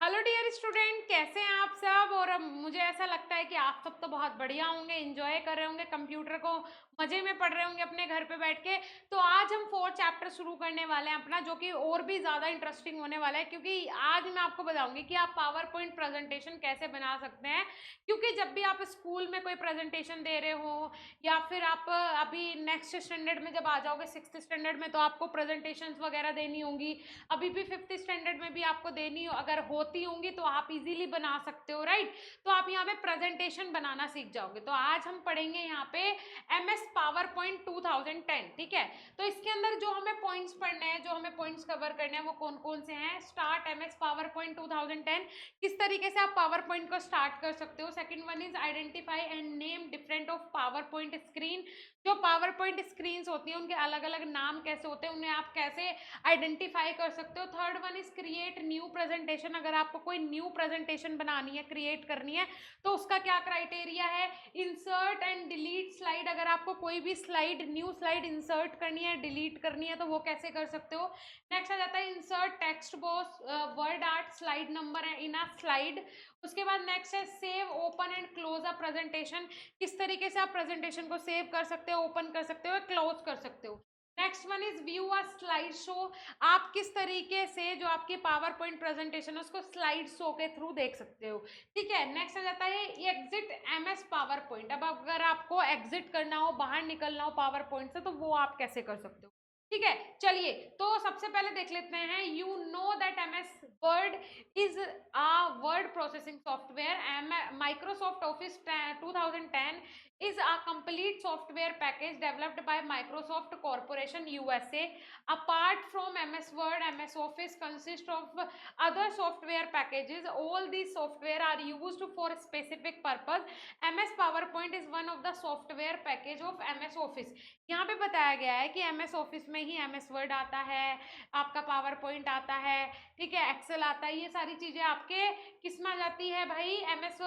Hello dear student, कैसे हैं आप सब। और अब मुझे ऐसा लगता है कि आप सब तो बहुत बढ़िया होंगे, एंजॉय कर रहे होंगे कंप्यूटर को, मजे में पढ़ रहे होंगे अपने घर पे बैठ के। तो आज हम 4th चैप्टर शुरू करने वाले हैं अपना, जो कि और भी ज़्यादा इंटरेस्टिंग होने वाला है, क्योंकि आज मैं आपको बताऊंगी कि आप पावर पॉइंट प्रेजेंटेशन कैसे बना सकते हैं। क्योंकि जब भी आप स्कूल में कोई प्रेजेंटेशन दे रहे हो या फिर आप अभी नेक्स्ट स्टैंडर्ड में जब आ जाओगे 6th स्टैंडर्ड में, तो आपको प्रेजेंटेशन वगैरह देनी होंगी। अभी भी 5th स्टैंडर्ड में भी आपको देनी हो, अगर होती होंगी तो आप इजीली बना सकते हो, राइट। तो आप यहाँ पे प्रेजेंटेशन बनाना सीख जाओगे। तो आज हम पढ़ेंगे यहाँ पे MS पावर पॉइंट 2010, ठीक है। तो इसके अंदर जो हमें पॉइंट्स पढ़ने हैं, जो हमें पॉइंट्स कवर करने हैं, वो कौन कौन से हैं। स्टार्ट MS पावर पॉइंट 2010, किस तरीके से आप पावर पॉइंट को स्टार्ट कर सकते हो। Second one is identify and name different of power point screen. जो पावर पॉइंट स्क्रीन होती हैं उनके अलग अलग नाम कैसे होते हैं, उन्हें आप कैसे आइडेंटिफाई कर सकते हो। Third one is create new presentation. अगर आपको कोई न्यू प्रेजेंटेशन बनानी है, क्रिएट करनी है, तो उसका क्या क्राइटेरिया है। Insert and delete slide. अगर आपको कोई भी स्लाइड, न्यू स्लाइड इंसर्ट करनी है, डिलीट करनी है, तो वो कैसे कर सकते हो। नेक्स्ट आ जाता है insert text box, word art, slide number है इन अ स्लाइड। उसके बाद नेक्स्ट है save open and close a presentation. किस तरीके से आप प्रेजेंटेशन को सेव कर सकते हो, ओपन कर सकते हो, क्लोज कर सकते हो। Next one is view a slide show. आप किस तरीके से जो आपकी पावर पॉइंट प्रेजेंटेशन है उसको स्लाइड शो के थ्रू देख सकते हो, ठीक है। नेक्स्ट आ जाता है एग्जिट MS पावर पॉइंट। अब अगर आपको एग्जिट करना हो, बाहर निकलना हो पावर पॉइंट से, तो वो आप कैसे कर सकते हो, ठीक है। चलिए, तो सबसे पहले देख लेते हैं। You know that MS word is a word processing software. Microsoft office 2010 is a complete software package developed by Microsoft Corporation USA. Apart from MS Word, MS Office consists of other software packages. All these software are used for a specific purpose. MS PowerPoint is one of the software package of MS Office. यहाँ पे बताया गया है कि MS Office में ही MS Word आता है, आपका पावर पॉइंट आता है, ठीक है, एक्सेल आता है। ये सारी चीजें आपके किस में आ जाती है भाई, MS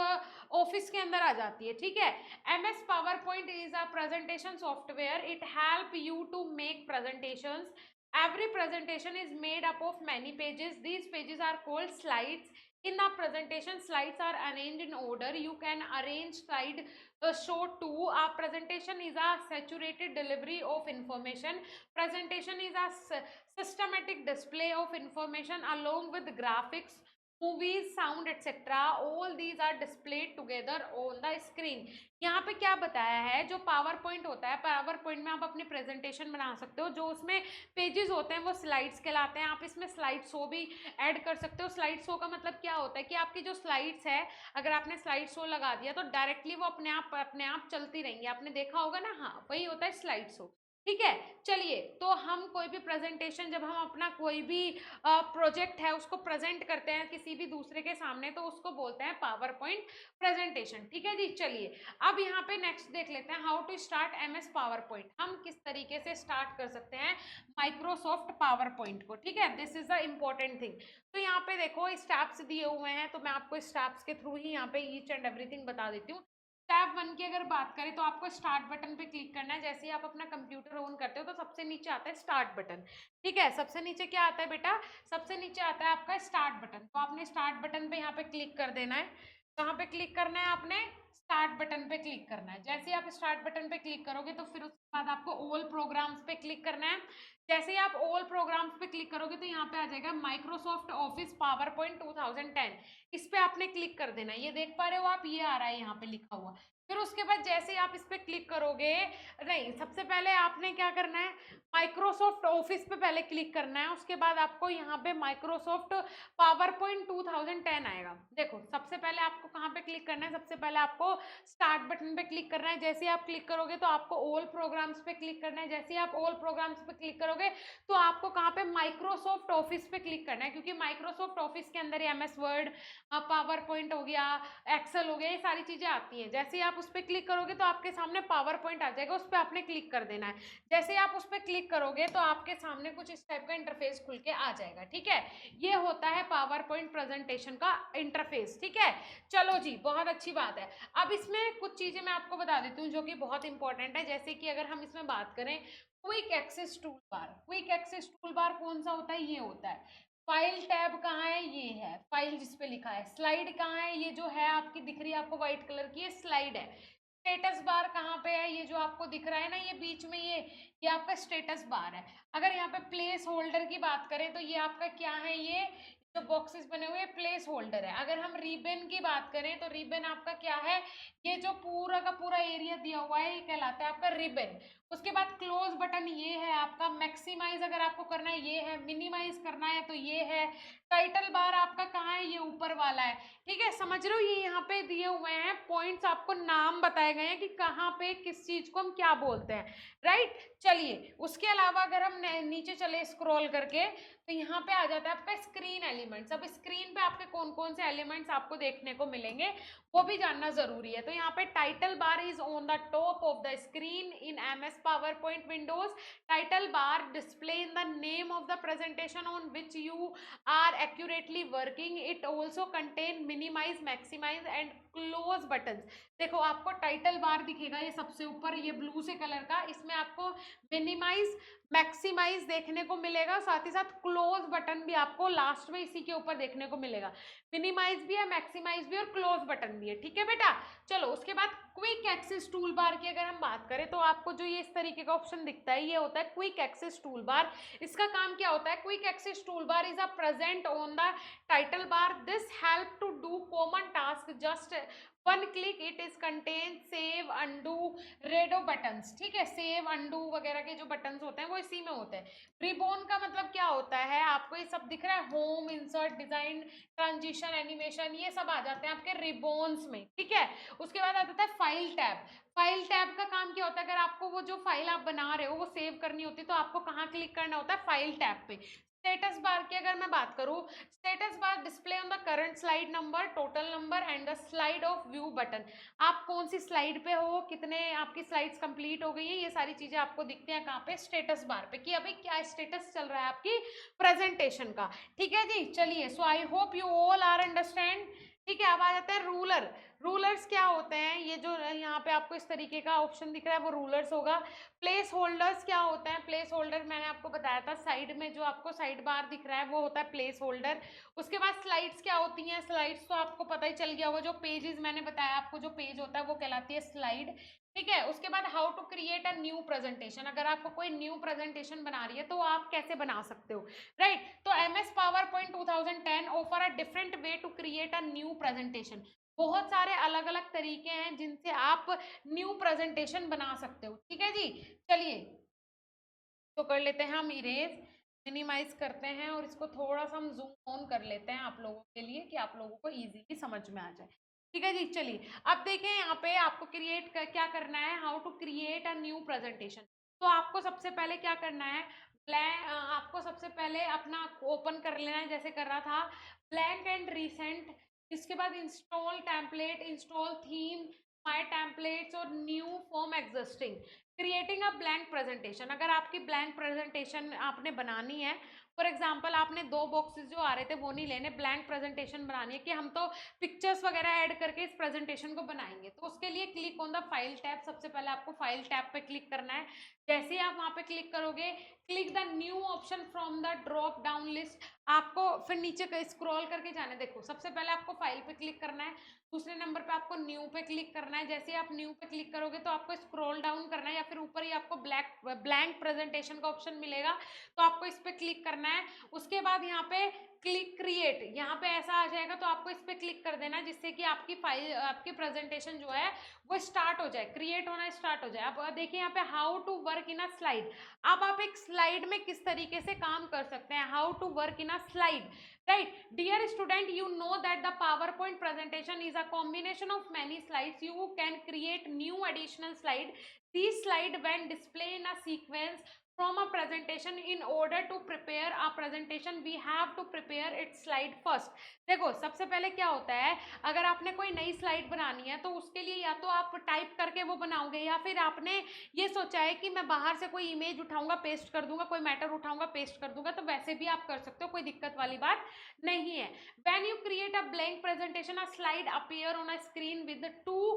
ऑफिस के अंदर आ जाती है, ठीक है। MS PowerPoint is a presentation software. It help you to make presentations. Every presentation is made up of many pages. These pages are called slides. In the presentation, slides are arranged in order. You can arrange slide show too. A presentation is a saturated delivery of information. Presentation is a systematic display of information along with graphics, movies, sound etcetera. All these are displayed together on the screen. यहाँ पे क्या बताया है, जो power point होता है, power point में आप अपनी प्रेजेंटेशन बना सकते हो। जो उसमें पेजेस होते हैं वो स्लाइड्स कहलाते हैं। आप इसमें स्लाइड शो भी ऐड कर सकते हो। स्लाइड शो का मतलब क्या होता है कि आपकी जो स्लाइड्स है, अगर आपने स्लाइड शो लगा दिया तो डायरेक्टली वो अपने आप चलती रहेंगी। आपने देखा होगा ना, हाँ, वही होता है स्लाइड शो, ठीक है। चलिए, तो हम कोई भी प्रेजेंटेशन, जब हम अपना कोई भी प्रोजेक्ट है उसको प्रेजेंट करते हैं किसी भी दूसरे के सामने, तो उसको बोलते हैं पावर पॉइंट प्रेजेंटेशन, ठीक है जी। चलिए, अब यहाँ पे नेक्स्ट देख लेते हैं, how to start MS PowerPoint. हम किस तरीके से स्टार्ट कर सकते हैं माइक्रोसॉफ्ट पावर पॉइंट को, ठीक है। This is the important thing. तो यहाँ पे देखो स्टेप्स दिए हुए हैं, तो मैं आपको स्टेप्स के थ्रू ही यहाँ पे ईच एंड एवरीथिंग बता देती हूँ। स्टेप 1 की अगर बात करें तो आपको स्टार्ट बटन पे क्लिक करना है। जैसे ही आप अपना कंप्यूटर ऑन करते हो तो सबसे नीचे आता है स्टार्ट बटन, ठीक है। सबसे नीचे क्या आता है बेटा, सबसे नीचे आता है आपका स्टार्ट बटन। तो आपने स्टार्ट बटन पे यहाँ पे क्लिक कर देना है। कहाँ पे क्लिक करना है आपने, स्टार्ट बटन पे क्लिक करना है। जैसे ही आप स्टार्ट बटन पे क्लिक करोगे तो फिर उसके बाद आपको ऑल प्रोग्राम्स पे क्लिक करना है। जैसे ही आप ऑल प्रोग्राम्स पे क्लिक करोगे तो यहाँ पे आ जाएगा माइक्रोसॉफ्ट ऑफिस पावर पॉइंट 2010। इस पे आपने क्लिक कर देना है। ये देख पा रहे हो आप, ये आ रहा है यहाँ पे लिखा हुआ। फिर उसके बाद जैसे ही आप इस पे क्लिक करोगे, नहीं, सबसे पहले आपने क्या करना है, माइक्रोसॉफ्ट ऑफिस पे पहले क्लिक करना है। उसके बाद आपको यहाँ पे माइक्रोसॉफ्ट पावर पॉइंट 2010 आएगा। देखो, सबसे पहले आपको कहाँ पे क्लिक करना है, सबसे पहले आपको स्टार्ट बटन पे क्लिक करना है। जैसे ही आप क्लिक करोगे तो आपको ऑल प्रोग्राम्स पे क्लिक करना है। जैसे ही आप ऑल प्रोग्राम्स पे क्लिक करोगे तो आपको कहाँ पे, माइक्रोसॉफ्ट ऑफिस पे क्लिक करना है, क्योंकि माइक्रोसॉफ्ट ऑफिस के अंदर MS वर्ड, पावर पॉइंट हो गया, एक्सेल हो गया, ये सारी चीजें आती हैं। जैसे ही आप उस पर क्लिक करोगे तो आपके सामने पावर पॉइंट आ जाएगा, उस पर आपने क्लिक कर देना है। जैसे ही आप उस पर क्लिक करोगे तो आपके सामने कुछ इस टाइप का इंटरफेस खुल के आ जाएगा, ठीक है। ये होता है पावर पॉइंट प्रेजेंटेशन का इंटरफेस, ठीक है। चलो जी, बहुत अच्छी बात है। अब इसमें कुछ चीजें मैं आपको बता देती हूँ जो कि बहुत इंपॉर्टेंट है। जैसे कि अगर हम इसमें बात करें, quick access toolbar. Quick access toolbar कौन सा होता है, ये होता है। फाइल टैब कहाँ है, ये है फाइल जिस पे लिखा है। स्लाइड कहाँ है, ये जो है आपकी दिख रही है आपको व्हाइट कलर की, ये स्लाइड है। स्टेटस बार कहाँ पे है, ये जो आपको दिख रहा है ना ये बीच में, ये आपका स्टेटस बार है। अगर यहाँ पे प्लेस होल्डर की बात करें तो ये आपका क्या है, ये जो बॉक्सेस बने हुए प्लेस होल्डर है। अगर हम रिबन की बात करें तो रिबन आपका क्या है, ये जो पूरा का पूरा एरिया दिया हुआ है ये कहलाता है आपका रिबन। उसके बाद क्लोज बटन ये है आपका, मैक्सिमाइज अगर आपको करना है ये है, मिनिमाइज करना है तो ये है। टाइटल बार आपका कहाँ है, ये ऊपर वाला है। ठीक है, समझ रहे हो, ये यहाँ पे दिए हुए हैं पॉइंट्स, आपको नाम बताए गए हैं कि कहाँ पे किस चीज को हम क्या बोलते हैं, राइट। चलिए उसके अलावा अगर हम नीचे चले स्क्रॉल करके तो यहाँ पे आ जाता है आपका स्क्रीन एलिमेंट्स। अब स्क्रीन पे आपके कौन कौन से एलिमेंट्स आपको देखने को मिलेंगे वो भी जानना जरूरी है। तो यहाँ पे title bar is on the top of the screen in MS PowerPoint windows. Title bar display in the name of the presentation on which you are accurately working. It also contain minimise, maximise and close button. देखो आपको title bar दिखेगा ये सबसे ऊपर, ये blue से colour का, इसमें आपको मिनिमाइज, मैक्सिमाइज देखने को मिलेगा, साथ ही साथ क्लोज बटन भी आपको लास्ट में इसी के ऊपर देखने को मिलेगा। मिनिमाइज भी है, मैक्सिमाइज भी और क्लोज बटन भी है। ठीक है बेटा, चलो उसके बाद क्विक एक्सेस टूल बार की अगर हम बात करें तो आपको जो ये इस तरीके का ऑप्शन दिखता है ये होता है क्विक एक्सेस टूल बार। इसका काम क्या होता है, quick access toolbar is a present on the title bar. This help to do common task just one click. It is contain save, undo, redo buttons. ठीक है, save, undo वगैरह के जो बटन्स होते हैं वो इसी में होते हैं। रिबोन का मतलब क्या होता है, आपको ये सब दिख रहा है, home, insert, design, transition, animation, ये सब आ जाते हैं आपके रिबोन्स में। ठीक है, उसके बाद आ जाता है फाइल टैब। फाइल टैब का काम क्या होता है, अगर आपको वो जो फाइल आप बना रहे हो वो सेव करनी होती है तो आपको कहाँ क्लिक करना होता है, फाइल टैब पे। स्टेटस बार की अगर मैं बात करूं, status bar display on the current slide number, total number and the slide of view button. आप कौन सी स्लाइड पे हो, कितने आपकी स्लाइड्स कंप्लीट हो गई है, ये सारी चीजें आपको दिखती हैं कहाँ पे, स्टेटस बार पे, कि अभी क्या स्टेटस चल रहा है आपकी प्रेजेंटेशन का। ठीक है जी, चलिए, so I hope you all are understand. ठीक है, अब आ जाते हैं रूलर। रूलर्स क्या होते हैं, ये जो यहाँ पे आपको इस तरीके का ऑप्शन दिख रहा है वो रूलर्स होगा। प्लेस होल्डर्स क्या होता है, प्लेस होल्डर मैंने आपको बताया था, साइड में जो आपको साइड बार दिख रहा है वो होता है प्लेस होल्डर। उसके बाद स्लाइड्स क्या होती हैं, स्लाइड्स तो आपको पता ही चल गया होगा, जो पेजेस मैंने बताया आपको, जो पेज होता है वो कहलाती है स्लाइड। ठीक है, उसके बाद how to create a new presentation. अगर आपको कोई न्यू प्रेजेंटेशन बना रही है तो आप कैसे बना सकते हो, राइट। तो MS PowerPoint 2010 offer a different way to create a new presentation. बहुत सारे अलग अलग तरीके हैं जिनसे आप न्यू प्रेजेंटेशन बना सकते हो। ठीक है जी, चलिए तो कर लेते हैं हम इरेज, मिनिमाइज करते हैं और इसको थोड़ा सा हम जूम ऑन कर लेते हैं आप लोगों के लिए कि आप लोगों को इजीली समझ में आ जाए। ठीक है जी, चलिए अब देखें यहाँ पे आपको क्या करना है, how to create a new presentation. तो आपको सबसे पहले क्या करना है, आपको सबसे पहले अपना ओपन कर लेना है जैसे कर रहा था, ब्लैंक एंड रिसेंट। इसके बाद install template, install theme, my templates और new form existing, creating a blank presentation. अगर आपकी ब्लैंक प्रेजेंटेशन आपने बनानी है, फॉर एग्जाम्पल आपने दो बॉक्सेस जो आ रहे थे वो नहीं लेने, ब्लैंक प्रेजेंटेशन बनानी है कि हम तो पिक्चर्स वगैरह ऐड करके इस प्रेजेंटेशन को बनाएंगे, तो उसके लिए click on the file tab. सबसे पहले आपको फाइल टैब पे क्लिक करना है। जैसे ही आप वहां पे क्लिक करोगे, click the new option from the drop down list. आपको फिर नीचे स्क्रॉल करके जाना है, देखो सबसे पहले आपको फाइल पे क्लिक करना है, दूसरे नंबर पे आपको न्यू पे क्लिक करना है। जैसे ही आप न्यू पे क्लिक करोगे तो आपको स्क्रॉल डाउन करना है या फिर ऊपर ही आपको ब्लैंक प्रेजेंटेशन का ऑप्शन मिलेगा, तो आपको इस पे क्लिक करना है। उसके बाद यहाँ पे क्लिक क्रिएट, यहाँ पे ऐसा आ जाएगा तो आपको इस पे क्लिक कर देना जिससे कि आपकी फाइल, आपकी प्रेजेंटेशन जो है वो स्टार्ट हो जाए, क्रिएट होना स्टार्ट हो जाए। अब देखिए यहाँ पे how to work in a slide. अब आप एक स्लाइड में किस तरीके से काम कर सकते हैं, how to work in a slide, right. Dear student, you know that the PowerPoint presentation is a combination of many slides. You can create new additional slide. These slide when display in a sequence from a presentation. In order to prepare a presentation we have to prepare its slide first. देखो सबसे पहले क्या होता है, अगर आपने कोई नई स्लाइड बनानी है तो उसके लिए या तो आप टाइप करके वो बनाओगे या फिर आपने ये सोचा है कि मैं बाहर से कोई इमेज उठाऊंगा पेस्ट कर दूंगा, कोई मैटर उठाऊंगा पेस्ट कर दूंगा, तो वैसे भी आप कर सकते हो, कोई दिक्कत वाली बात नहीं है। When you create a blank presentation, a slide appear on a screen with the two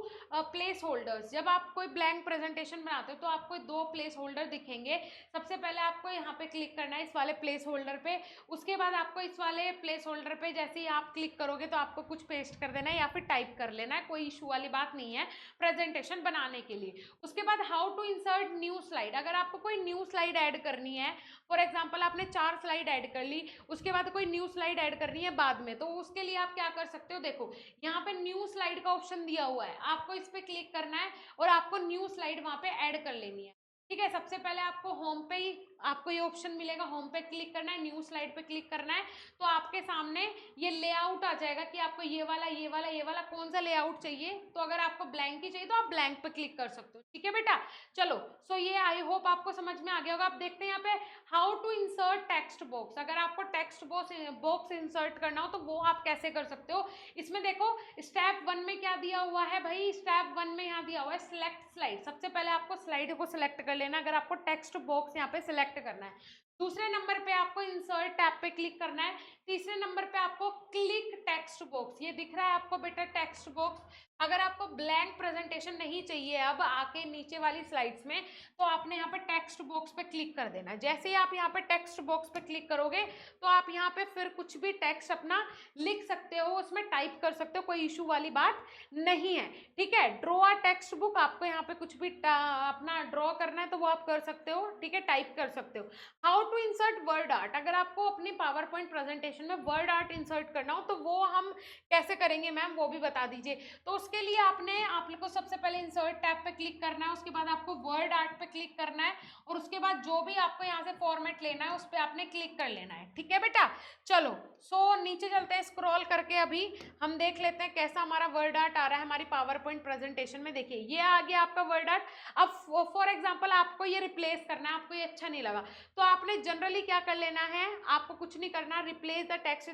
place holders. जब आप कोई ब्लैंक प्रेजेंटेशन बनाते हो तो आपको दो प्लेस होल्डर दिखेंगे। सबसे पहले आपको यहाँ पे क्लिक करना है इस वाले प्लेस होल्डर पे, उसके बाद बाद आपको इस वाले प्लेस होल्डर पे जैसे ही आप क्लिक करोगे तो आपको कुछ पेस्ट कर देना है या फिर टाइप कर लेना है, कोई इशू वाली बात नहीं है प्रेजेंटेशन बनाने के लिए। उसके बाद how to insert new slide, अगर आपको कोई न्यू स्लाइड ऐड करनी है, फॉर एग्जाम्पल आपने 4 स्लाइड ऐड कर ली, उसके बाद कोई न्यू स्लाइड ऐड करनी है बाद में, तो उसके लिए आप क्या कर सकते हो, देखो यहाँ पे न्यू स्लाइड का ऑप्शन दिया हुआ है, आपको इस पर क्लिक करना है और आपको न्यू स्लाइड वहां पे ऐड कर लेनी है। ठीक है, सबसे पहले आपको होम पे ही आपको ये ऑप्शन मिलेगा, होम पे क्लिक करना है, न्यू स्लाइड पे क्लिक करना है, तो आपके सामने ये लेआउट आ जाएगा कि आपको ये वाला ये वाला ये वाला कौन सा लेआउट चाहिए। तो अगर आपको ब्लैंक ही चाहिए तो आप ब्लैंक पे क्लिक कर सकते हो। ठीक है बेटा, चलो सो ये आई होप आपको समझ में आ गया होगा। आप देखते हैं यहाँ पे how to insert text box, अगर आपको टेक्स्ट बॉक्स इंसर्ट करना हो तो वो आप कैसे कर सकते हो। इसमें देखो स्टेप 1 में क्या दिया हुआ है भाई, स्टेप 1 में यहाँ दिया हुआ है सिलेक्ट स्लाइड। सबसे पहले आपको स्लाइड को सिलेक्ट कर लेना अगर आपको टेक्स्ट बॉक्स यहाँ पे सिलेक्ट करना है। दूसरे नंबर पे आपको इंसर्ट टैब पे क्लिक करना है। तीसरे नंबर पे आपको क्लिक टेक्स्ट बॉक्स, ये दिख रहा है आपको बेटा टेक्स्ट बॉक्स। अगर आपको ब्लैंक प्रेजेंटेशन नहीं चाहिए अब आके नीचे वाली स्लाइड्स में, तो आपने यहाँ पे टेक्स्ट बॉक्स पे क्लिक कर देना है। जैसे ही आप यहाँ पे टेक्स्ट बॉक्स पे क्लिक करोगे तो आप यहाँ पे फिर कुछ भी टेक्स्ट अपना लिख सकते हो, उसमें टाइप कर सकते हो, कोई इशू वाली बात नहीं है। ठीक है, ड्रॉ अ टेक्स्ट बुक, आपको यहाँ पे कुछ भी अपना ड्रॉ करना है तो वो आप कर सकते हो। ठीक है, टाइप कर सकते हो। How to insert WordArt, अगर आपको अपनी पावर पॉइंट प्रेजेंटेशन में वर्ड आर्ट इंसर्ट करना हो तो वो हम कैसे करेंगे मैम, वो भी बता दीजिए। तो उसके लिए आपको सबसे पहले इंसर्ट टैब पे क्लिक करना है, उसके बाद आपको वर्ड आर्ट पे क्लिक करना है और उसके बाद जो भी आपको यहाँ से फॉर्मेट लेना है उस पर आपने क्लिक कर लेना है। ठीक है बेटा, चलो सो नीचे चलते हैं स्क्रॉल करके, अभी हम देख लेते हैं कैसा हमारा वर्ड आर्ट आ रहा है हमारी पावर पॉइंट प्रेजेंटेशन में। देखिए ये आ गया आपका वर्ड आर्ट। अब फॉर एग्जाम्पल आपको ये रिप्लेस करना है, आपको ये अच्छा नहीं लगा तो आपने जनरली क्या कर लेना है, आपको कुछ नहीं करना, रिप्लेस द टेक्स्ट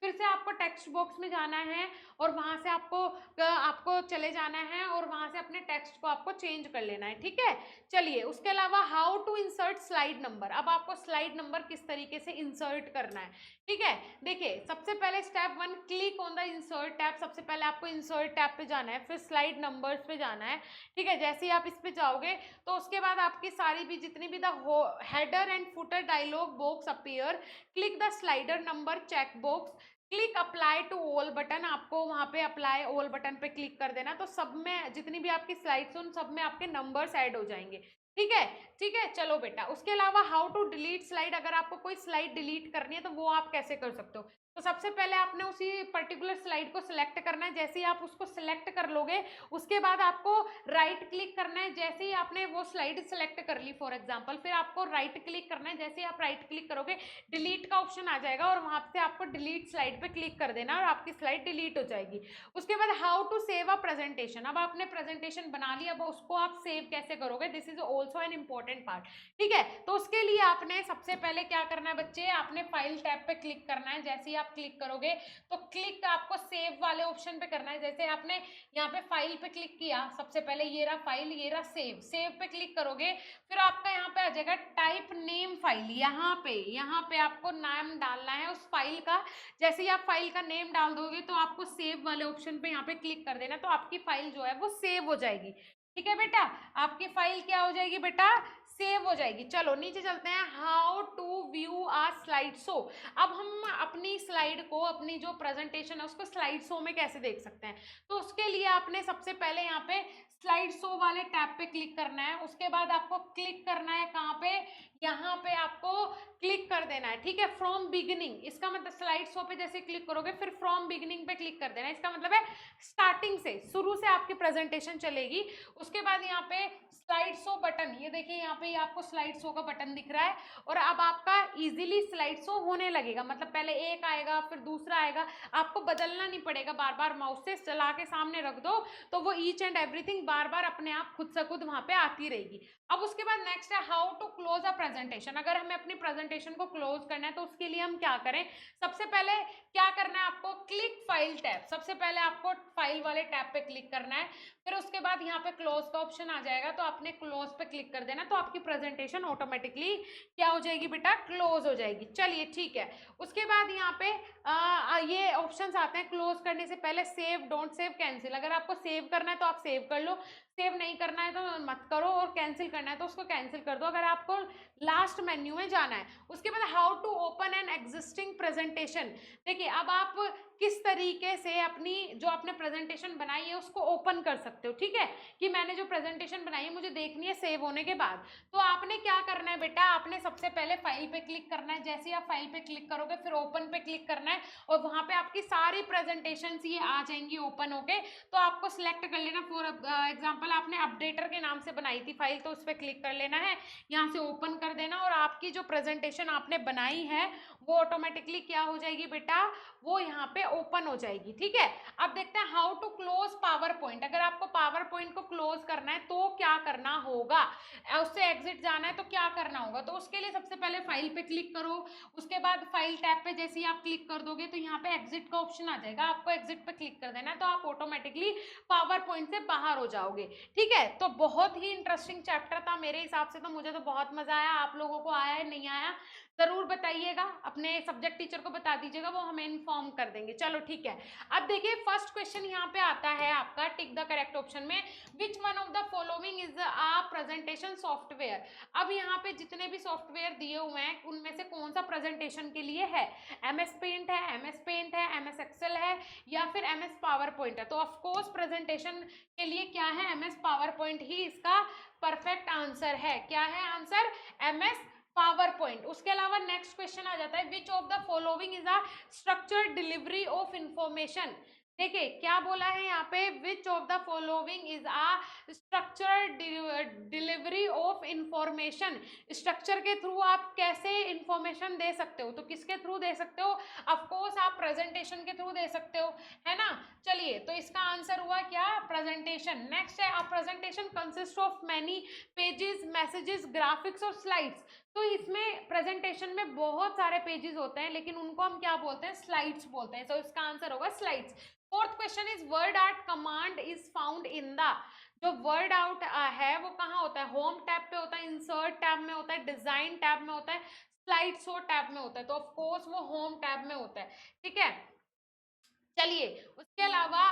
फिर से आपको टेक्स्ट बॉक्स में जाना है और वहां से आपको चले जाना है और वहां से अपने टेक्स्ट को आपको चेंज कर लेना है। ठीक है, चलिए उसके अलावा how to insert slide number, अब आपको स्लाइड नंबर किस तरीके से इंसर्ट करना है। ठीक है, देखिए सबसे पहले step 1 click on the insert tab, सबसे पहले आपको इंसर्ट टैब पे जाना है, फिर स्लाइड नंबर्स पे जाना है। ठीक है, जैसे ही आप इस पे जाओगे तो उसके बाद आपकी सारी भी जितनी भी the header and footer dialog box appear, click the slider number check box, click apply to all button, आपको वहां पे अप्लाई ऑल बटन पे क्लिक कर देना, तो सब में जितनी भी आपकी स्लाइड्स उन सब में आपके नंबर्स ऐड हो जाएंगे। ठीक है, ठीक है, चलो बेटा उसके अलावा हाउ टू डिलीट स्लाइड, अगर आपको कोई स्लाइड डिलीट करनी है तो वो आप कैसे कर सकते हो। तो सबसे पहले आपने उसी पर्टिकुलर स्लाइड को सिलेक्ट करना है, जैसे ही आप उसको सिलेक्ट कर लोगे उसके बाद आपको राइट क्लिक करना है। जैसे ही आपने वो स्लाइड सिलेक्ट कर ली फॉर एग्जांपल, फिर आपको राइट क्लिक करना है, जैसे ही आप राइट क्लिक करोगे डिलीट का ऑप्शन आ जाएगा और वहां से आपको डिलीट स्लाइड पे क्लिक कर देना और आपकी स्लाइड डिलीट हो जाएगी। उसके बाद how to save a presentation, अब आपने प्रेजेंटेशन बना ली, अब उसको आप सेव कैसे करोगे, this is also an important part. ठीक है, तो उसके लिए आपने सबसे पहले क्या करना है बच्चे, आपने फाइल टैब पे क्लिक करना है। जैसे ही आप क्लिक करोगे तो क्लिक आपको सेव वाले ऑप्शन पे करना है। जैसे आपने यहाँ पे फाइल पे क्लिक किया, सबसे पहले ये रहा फाइल, ये रहा सेव, सेव पे क्लिक करोगे फिर आपका यहाँ पे आ जाएगा टाइप नेम फाइल, यहाँ पे आपको नाम डालना है उस फाइल का। जैसे ही आप फाइल का नेम डाल दोगे तो आपको सेव वाले ऑप्शन पे यहाँ पे क्लिक कर देना, तो आपकी फाइल जो है वो सेव हो जाएगी। ठीक है बेटा, आपकी फाइल क्या हो जाएगी बेटा, सेव हो जाएगी। चलो नीचे चलते हैं, how to view a slide show, अब हम अपनी स्लाइड को, अपनी जो प्रेजेंटेशन है उसको स्लाइड शो में कैसे देख सकते हैं। तो उसके लिए आपने सबसे पहले यहाँ पे स्लाइड शो वाले टैब पे क्लिक करना है, उसके बाद आपको क्लिक करना है कहाँ पे, यहाँ पे आपको क्लिक कर देना है। ठीक है, फ्रॉम बिगिनिंग, इसका मतलब स्लाइड शो पे जैसे क्लिक करोगे फिर फ्रॉम बिगिनिंग पे क्लिक कर देना है, इसका मतलब है स्टार्टिंग से, शुरू से आपकी प्रेजेंटेशन चलेगी। उसके बाद यहाँ पे स्लाइड शो बटन, ये देखिए यहाँ पे आपको स्लाइड शो का बटन दिख रहा है और अब आपका इजीली स्लाइड शो होने लगेगा, मतलब पहले एक आएगा फिर दूसरा आएगा, आपको बदलना नहीं पड़ेगा, बार बार माउस से चला के सामने रख दो तो वो ईच एंड एवरीथिंग बार बार अपने आप खुद से खुद वहां पे आती रहेगी। अब उसके बाद नेक्स्ट है how to close a presentation, अगर हमें अपनी प्रेजेंटेशन को क्लोज करना है तो उसके लिए हम क्या करें, सबसे पहले क्या करना है आपको, क्लिक फाइल टैब, सबसे पहले आपको फाइल वाले टैब पे क्लिक करना है, फिर उसके बाद यहाँ पे क्लोज का ऑप्शन आ जाएगा तो आपने क्लोज पे क्लिक कर देना, तो आपकी प्रेजेंटेशन ऑटोमेटिकली क्या हो जाएगी बेटा, क्लोज हो जाएगी। चलिए ठीक है, उसके बाद यहाँ पे ये ऑप्शंस आते हैं क्लोज करने से पहले, सेव, डोंट सेव, कैंसिल। अगर आपको सेव करना है तो आप सेव कर लो, सेव नहीं करना है तो मत करो, और कैंसिल करना है तो उसको कैंसिल कर दो। अगर आपको लास्ट मेन्यू में जाना है, उसके बाद how to open an existing presentation. देखिए अब आप किस तरीके से अपनी जो आपने प्रेजेंटेशन बनाई है उसको ओपन कर सकते हो, ठीक है, कि मैंने जो प्रेजेंटेशन बनाई है मुझे देखनी है सेव होने के बाद। तो आपने क्या करना है बेटा, आपने सबसे पहले फाइल पे क्लिक करना है, जैसे ही आप फाइल पे क्लिक करोगे फिर ओपन पे क्लिक करना है, और वहां पे आपकी सारी प्रेजेंटेशन ये आ जाएंगी ओपन होके। तो आपको सिलेक्ट कर लेना, फॉर एग्जाम्पल आपने अपडेटर के नाम से बनाई थी फाइल, तो उस पर क्लिक कर लेना है, यहाँ से ओपन कर देना, और आपकी जो प्रेजेंटेशन आपने बनाई है वो ऑटोमेटिकली क्या हो जाएगी बेटा, वो यहाँ पे ओपन हो जाएगी, ठीक है। अब देखते हैं how to close PowerPoint. अगर आपको पावर पॉइंट को क्लोज करना है तो क्या करना होगा, उससे एग्जिट जाना है तो क्या करना होगा। तो उसके लिए सबसे पहले फाइल पे क्लिक करो, उसके बाद फाइल टैब पे जैसे ही आप क्लिक कर दोगे तो यहाँ पे एग्जिट का ऑप्शन आ जाएगा, आपको एग्जिट पे क्लिक कर देना है, तो आप ऑटोमेटिकली पावर पॉइंट से बाहर हो जाओगे, ठीक है। तो बहुत ही इंटरेस्टिंग चैप्टर था मेरे हिसाब से, तो मुझे तो बहुत मजा आया। आप लोगों को आया है नहीं आया जरूर बताइएगा, अपने सब्जेक्ट टीचर को बता दीजिएगा, वो हमें इन्फॉर्म कर देंगे। चलो ठीक है, अब देखिए फर्स्ट क्वेश्चन यहाँ पे आता है आपका, टिक द करेक्ट ऑप्शन में, which one of the following is a presentation software. अब यहाँ पे जितने भी सॉफ्टवेयर दिए हुए हैं उनमें से कौन सा प्रेजेंटेशन के लिए है, एमएस पेंट है, एमएस पेंट है, एमएस एक्सेल है, या फिर एमएस पावर पॉइंट है। तो ऑफकोर्स प्रेजेंटेशन के लिए क्या है, एमएस पावर पॉइंट ही इसका परफेक्ट आंसर है। क्या है आंसर, एमएस पावर पॉइंट। उसके अलावा नेक्स्ट क्वेश्चन आ जाता है, which of the following is a structured delivery of information. देखिए क्या बोला है यहाँ पे, which of the following is a structured delivery of information. Structure के थ्रू आप कैसे इंफॉर्मेशन दे सकते हो, तो किसके थ्रू दे सकते हो, ऑफकोर्स आप प्रेजेंटेशन के थ्रू दे सकते हो, है ना। चलिए तो इसका आंसर हुआ क्या, प्रेजेंटेशन। नेक्स्ट है, a presentation consist of many pages, messages, graphics और स्लाइड्स। तो इसमें प्रेजेंटेशन में बहुत सारे पेजेस होते हैं, लेकिन उनको हम क्या बोलते हैं, स्लाइड्स बोलते हैं। तो इसका आंसर होगा slides. Fourth question is word out command is found in the. जो वर्ड आउट है वो कहाँ होता है, होम टैब पे होता है, इंसर्ट टैब में होता है, डिजाइन टैब में होता है, स्लाइड शो टैब में होता है। तो ऑफकोर्स वो होम टैब में होता है, ठीक है। चलिए उसके अलावा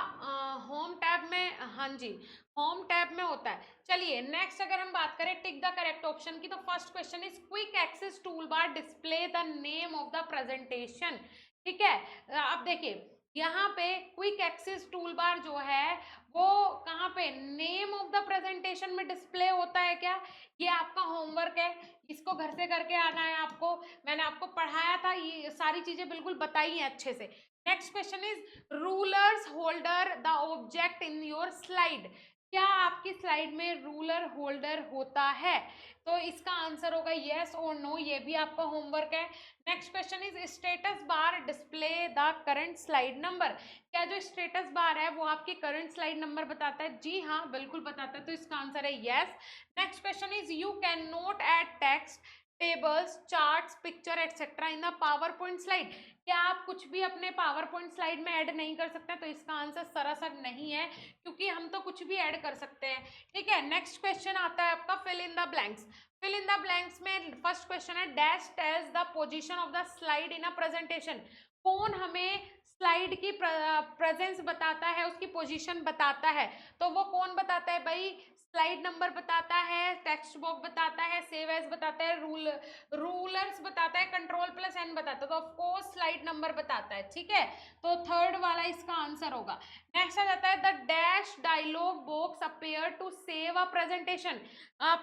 होम टैब में, हाँ जी होम टैब में होता है। चलिए नेक्स्ट अगर हम बात करें टिक द करेक्ट ऑप्शन की, तो first question is quick access toolbar display the name of the presentation, ठीक है। अब देखिए यहाँ पे क्विक एक्सेस टूल बार जो है वो कहाँ पे, नेम ऑफ द प्रेजेंटेशन में डिस्प्ले होता है क्या। ये आपका होमवर्क है, इसको घर से करके आना है आपको, मैंने आपको पढ़ाया था, ये सारी चीजें बिल्कुल बताई हैं अच्छे से। Next question is rulers holder the object in your slide. क्या आपकी स्लाइड में रूलर होल्डर होता है, तो इसका आंसर होगा यस और नो, ये भी आपका होमवर्क है। Next question is status bar display the current slide number. क्या जो स्टेटस बार है वो आपकी करंट स्लाइड नंबर बताता है, जी हाँ बिल्कुल बताता है, तो इसका आंसर है yes. Next question is you can not add text, tables, charts, picture etcetera in the PowerPoint slide. क्या आप कुछ भी अपने पावर पॉइंट स्लाइड में ऐड नहीं कर सकते, तो इसका आंसर सरासर नहीं है, क्योंकि हम तो कुछ भी ऐड कर सकते हैं, ठीक है। नेक्स्ट क्वेश्चन आता है आपका fill in the blanks. Fill in the blanks में फर्स्ट क्वेश्चन है, dash tells the position of the slide in a presentation. कौन हमें स्लाइड की प्रेजेंस बताता है, उसकी पोजीशन बताता है, तो वो कौन बताता है भाई, स्लाइड नंबर बताता है, टेक्स्ट बॉक्स बताता है, सेव एज बताता है, रूलर्स बताता है, कंट्रोल प्लस एन बताता है, तो ऑफ कोर्स स्लाइड नंबर बताता है, ठीक है। तो थर्ड वाला इसका आंसर होगा। नेक्स्ट आ जाता है, the dash dialog box appear to save a presentation.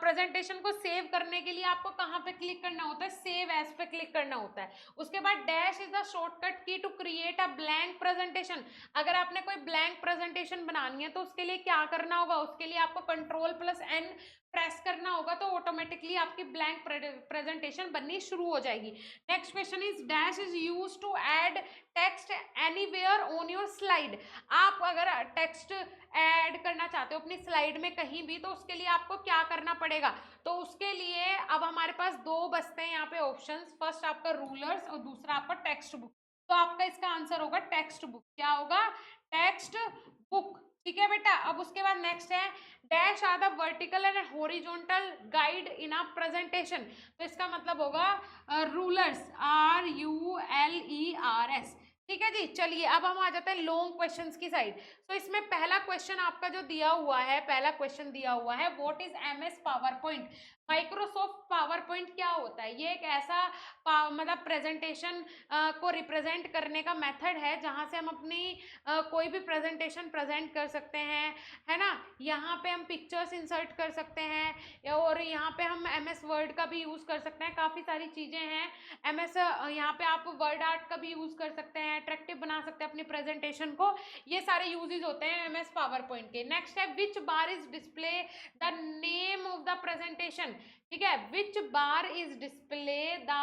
Presentation को सेव करने के लिए आपको कहाँ पे क्लिक करना होता है, सेव एज पे क्लिक करना होता है। उसके बाद dash is the shortcut key to create a blank presentation. अगर आपने कोई ब्लैंक प्रेजेंटेशन बनानी है तो उसके लिए क्या करना होगा, उसके लिए आपको कंट्रोल प्लस एन प्रेस करना होगा, तो ऑटोमेटिकली आपकी ब्लैंक प्रेजेंटेशन बननी शुरू हो जाएगी। Next question is dash is use to add text anywhere on your slide. आप अगर टेक्स्ट ऐड करना चाहते हो अपनी स्लाइड में कहीं भी, तो उसके लिए आपको क्या करना पड़ेगा, तो उसके लिए अब हमारे पास दो बचते हैं यहाँ पे ऑप्शंस, फर्स्ट आपका रूलर्स और दूसरा आपका टेक्स्ट बुक। तो आपका इसका आंसर होगा टेक्स्ट बुक। क्या होगा, टेक्स्ट बुक, ठीक है बेटा। अब उसके बाद नेक्स्ट है, dash are the vertical and horizontal guide in a presentation. तो इसका मतलब होगा रूलर्स, RULERS, ठीक ठीक है जी। चलिए अब हम आ जाते हैं लॉन्ग क्वेश्चंस की साइड। तो इसमें पहला क्वेश्चन आपका जो दिया हुआ है, पहला क्वेश्चन दिया हुआ है, what is MS power point. Microsoft power point क्या होता है? ये एक ऐसा मतलब प्रेजेंटेशन को रिप्रेजेंट करने का मेथड है जहां से हम अपनी कोई भी प्रेजेंटेशन प्रेजेंट कर सकते हैं, है ना। यहाँ पे हम पिक्चर्स इंसर्ट कर सकते हैं और यहाँ पे हम एमएस वर्ड का भी यूज कर सकते हैं, काफी सारी चीजें हैं एमएस। यहाँ पे आप वर्ड आर्ट का भी यूज कर सकते हैं, अट्रैक्टिव बना सकते हैं अपनी प्रेजेंटेशन को। ये सारे यूजेस होते हैं एमएस पावर पॉइंट के। नेक्स्ट है which bar is display the name of the presentation. ठीक है, which bar is display the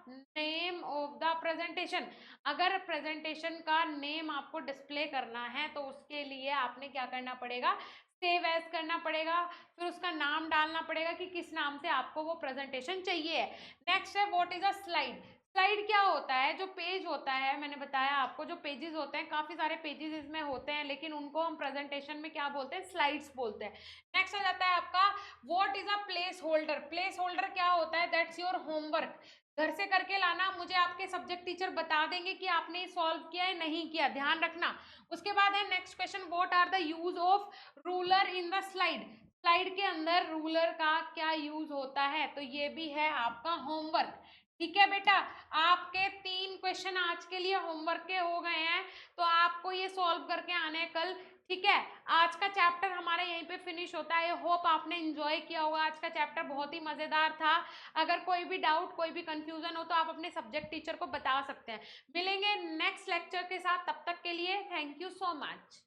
name of the presentation. अगर प्रेजेंटेशन का नेम आपको डिस्प्ले करना है तो उसके लिए आपने क्या करना पड़ेगा, सेव एज करना पड़ेगा, फिर उसका नाम डालना पड़ेगा कि किस नाम से आपको वो प्रेजेंटेशन चाहिए है। नेक्स्ट है what is a slide. Slide क्या होता है? जो पेज होता है, मैंने बताया आपको, जो पेजेस होते हैं, काफी सारे पेजेस इसमें होते हैं, लेकिन उनको हम प्रेजेंटेशन में क्या बोलते हैं, स्लाइड्स बोलते हैं। नेक्स्ट आ जाता है आपका what is a place holder. Place holder क्या होता है? That's your homework. घर से करके लाना, मुझे आपके सब्जेक्ट टीचर बता देंगे कि आपने सॉल्व किया है नहीं किया, ध्यान रखना। उसके बाद है next question, what are the use of ruler in the slide. Slide के अंदर रूलर का क्या यूज होता है? तो ये भी है आपका होमवर्क। ठीक है बेटा, आपके 3 क्वेश्चन आज के लिए होमवर्क के हो गए हैं, तो आपको ये सॉल्व करके आने हैं कल। ठीक है, आज का चैप्टर हमारा यहीं पे फिनिश होता है। आई होप आपने एंजॉय किया होगा, आज का चैप्टर बहुत ही मजेदार था। अगर कोई भी डाउट, कोई भी कंफ्यूजन हो तो आप अपने सब्जेक्ट टीचर को बता सकते हैं। मिलेंगे नेक्स्ट लेक्चर के साथ, तब तक के लिए थैंक यू सो मच।